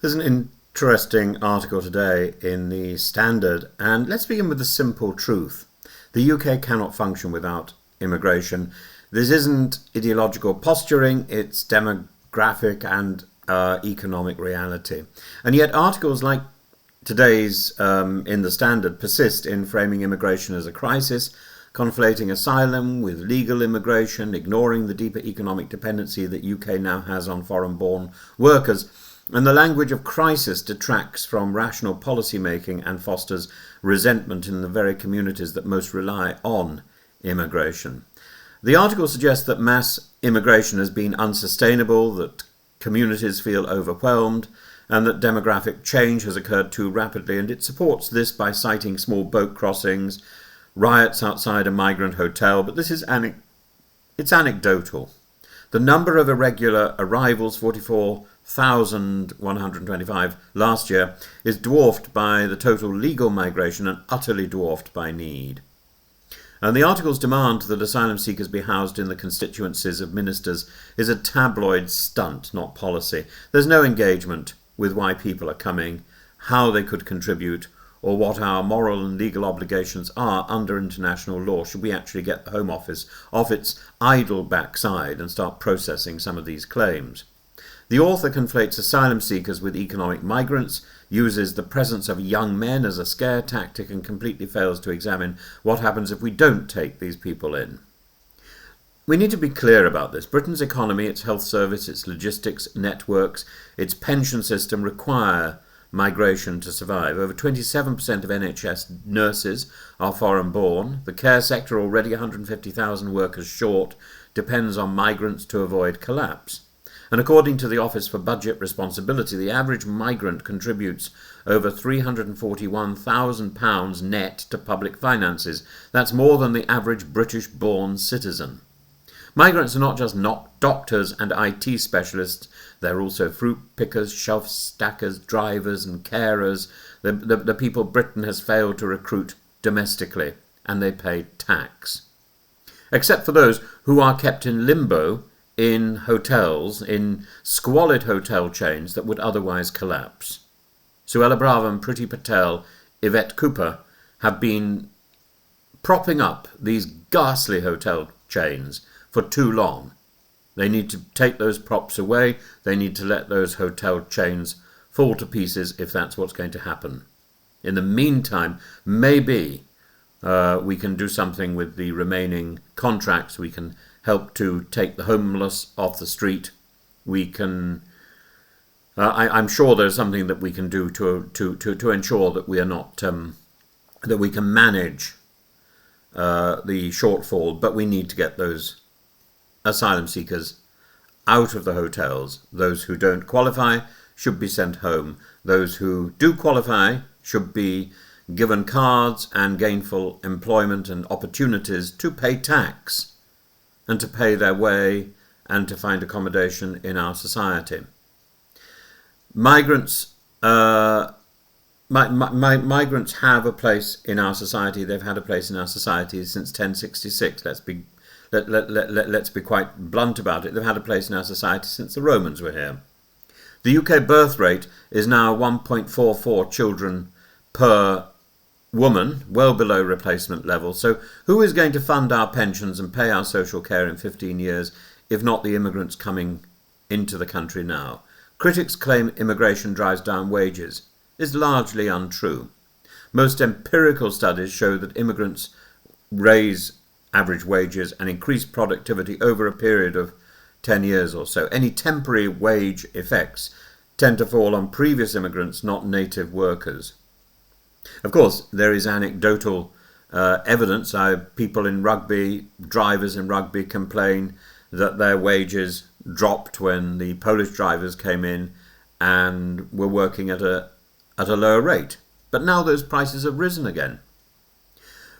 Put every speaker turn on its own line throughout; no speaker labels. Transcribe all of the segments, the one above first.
There's an interesting article today in the Standard, and let's begin with the simple truth. The UK cannot function without immigration. This isn't ideological posturing, it's demographic and economic reality. And yet articles like today's in the Standard persist in framing immigration as a crisis, conflating asylum with legal immigration, ignoring the deeper economic dependency that UK now has on foreign-born workers. And the language of crisis detracts from rational policy making and fosters resentment in the very communities that most rely on immigration. The article suggests that mass immigration has been unsustainable, that communities feel overwhelmed, and that demographic change has occurred too rapidly, and it supports this by citing small boat crossings, riots outside a migrant hotel, but this is it's anecdotal. The number of irregular arrivals, 44,125 last year, is dwarfed by the total legal migration and utterly dwarfed by need. And the article's demand that asylum seekers be housed in the constituencies of ministers is a tabloid stunt, not policy. There's no engagement with why people are coming, how they could contribute, or what our moral and legal obligations are under international law should we actually get the Home Office off its idle backside and start processing some of these claims. The author conflates asylum seekers with economic migrants, uses the presence of young men as a scare tactic, and completely fails to examine what happens if we don't take these people in. We need to be clear about this. Britain's economy, its health service, its logistics networks, its pension system require migration to survive. Over 27% of NHS nurses are foreign-born. The care sector, already 150,000 workers short, depends on migrants to avoid collapse. And according to the Office for Budget Responsibility, the average migrant contributes over £341,000 net to public finances. That's more than the average British-born citizen. Migrants are not just doctors and IT specialists, they're also fruit pickers, shelf stackers, drivers and carers, the people Britain has failed to recruit domestically, and they pay tax. Except for those who are kept in limbo in hotels, in squalid hotel chains that would otherwise collapse. Suella Braverman, Priti Patel, Yvette Cooper have been propping up these ghastly hotel chains for too long. They need to take those props away. They need to let those hotel chains fall to pieces if that's what's going to happen. In the meantime, maybe we can do something with the remaining contracts. We can help to take the homeless off the street. We can. I'm sure there's something that we can do to ensure that we are not that we can manage the shortfall. But we need to get those asylum seekers out of the hotels. Those who don't qualify should be sent home. Those who do qualify should be given cards and gainful employment and opportunities to pay tax and to pay their way and to find accommodation in our society. Migrants migrants have a place in our society. They've had a place in our society since 1066. Let's be quite blunt about it. They've had a place in our society since the Romans were here. The UK birth rate is now 1.44 children per woman, well below replacement level. So who is going to fund our pensions and pay our social care in 15 years if not the immigrants coming into the country now? Critics claim immigration drives down wages. It's largely untrue. Most empirical studies show that immigrants raise average wages and increase productivity over a period of 10 years or so. Any temporary wage effects tend to fall on previous immigrants, not native workers. Of course, there is anecdotal evidence. People in rugby, drivers in rugby, complain that their wages dropped when the Polish drivers came in and were working at a lower rate. But now those prices have risen again.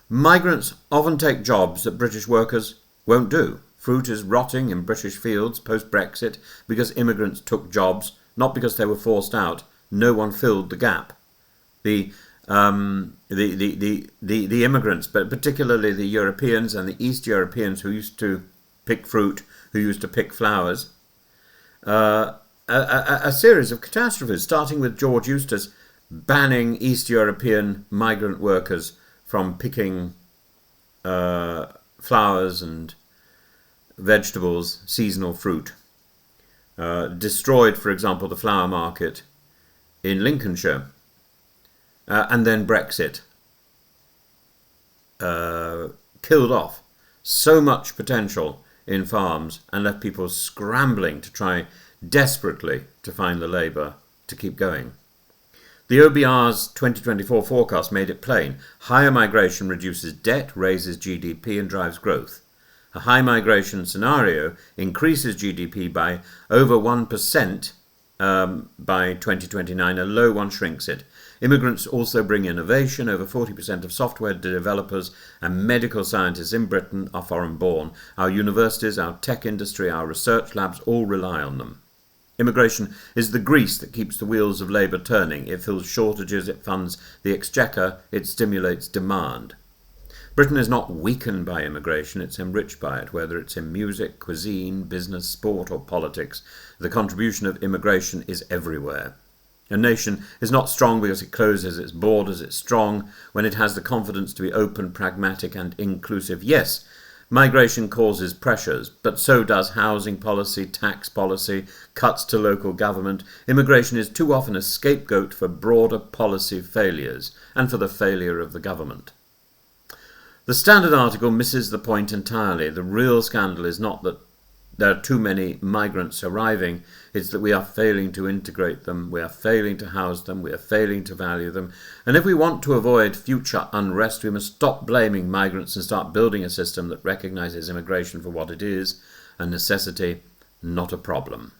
Migrants often take jobs that British workers won't do. Fruit is rotting in British fields post-Brexit because immigrants took jobs, not because they were forced out. No one filled the gap. The immigrants, but particularly the Europeans and the East Europeans who used to pick fruit, who used to pick flowers, a series of catastrophes, starting with George Eustace banning East European migrant workers from picking flowers and vegetables, seasonal fruit. Destroyed, for example, the flower market in Lincolnshire. And then Brexit. Killed off so much potential in farms and left people scrambling to try desperately to find the labour to keep going. The OBR's 2024 forecast made it plain. Higher migration reduces debt, raises GDP and drives growth. A high migration scenario increases GDP by over 1% by 2029. A low one shrinks it. Immigrants also bring innovation. Over 40% of software developers and medical scientists in Britain are foreign-born. Our universities, our tech industry, our research labs all rely on them. Immigration is the grease that keeps the wheels of labour turning. It fills shortages, it funds the exchequer, it stimulates demand. Britain is not weakened by immigration, it's enriched by it, whether it's in music, cuisine, business, sport or politics. The contribution of immigration is everywhere. A nation is not strong because it closes its borders, it's strong when it has the confidence to be open, pragmatic and inclusive. Yes, migration causes pressures, but so does housing policy, tax policy, cuts to local government. Immigration is too often a scapegoat for broader policy failures and for the failure of the government. The Standard article misses the point entirely. The real scandal is not that there are too many migrants arriving, it's that we are failing to integrate them, we are failing to house them, we are failing to value them. And if we want to avoid future unrest, we must stop blaming migrants and start building a system that recognises immigration for what it is, a necessity, not a problem.